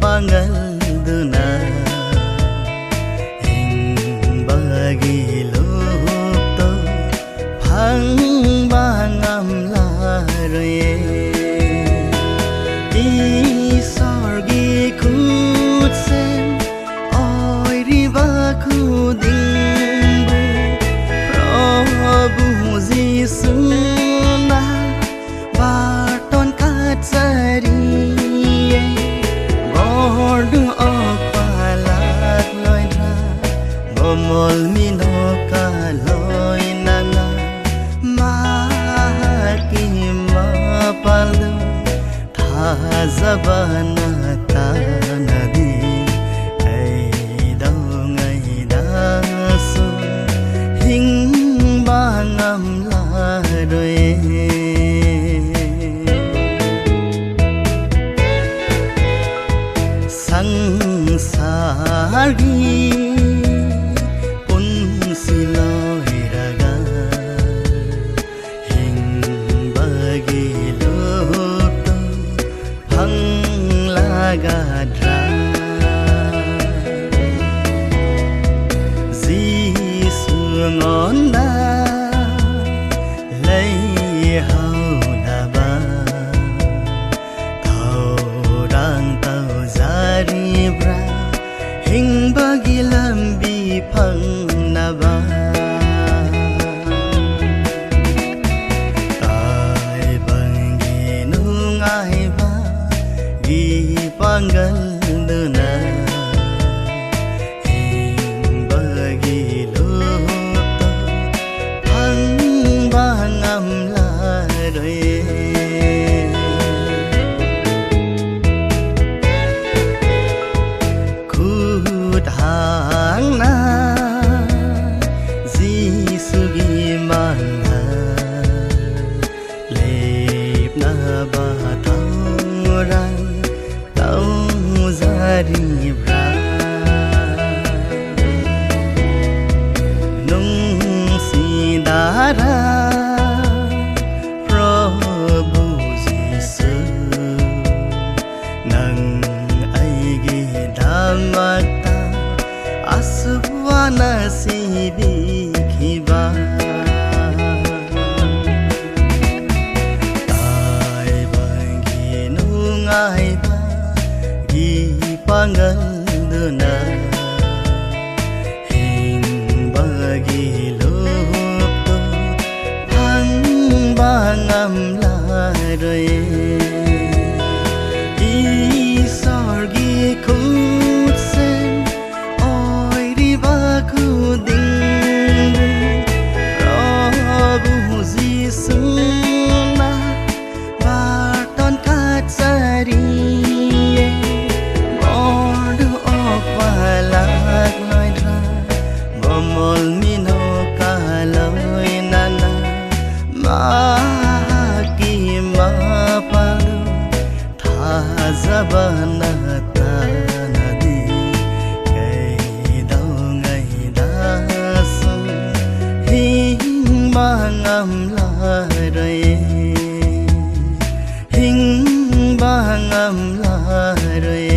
pangalna hing bagi lupto phang bangam lare I sorgi khutsen oi riba khuding Prabhu Jisu na baton katsari Mol mino ka loy nana ma ki ma paldu tha zabana ta nadi ai dau ngai da su hing ba ngam la roi sang sari siloi raga hing bagi loto hang laga dra Jisu ngon na lấy hau na ba thau đang tàu jari bra hing bagi lambi phang ba tai bangi nungai ba gi pangal na hing bagi lupto phang bangam la roi khut hang na Sugi mana lep na ba tau rang tau zari bra nung si dara Prabhu Jisu nang ai gi damata aswana sibi khiba tai bangi nungai ba gi pangal na hing bagi lupto hang bangam la roi I sorgi khutsen oi riba khuding Jisu na baton katsari bordu opalak loi dra bomol mino ka loi nana ma ki ma palu tha zabana ta nadi kai dau ngai da su ngam la roi hing ba ngam la roi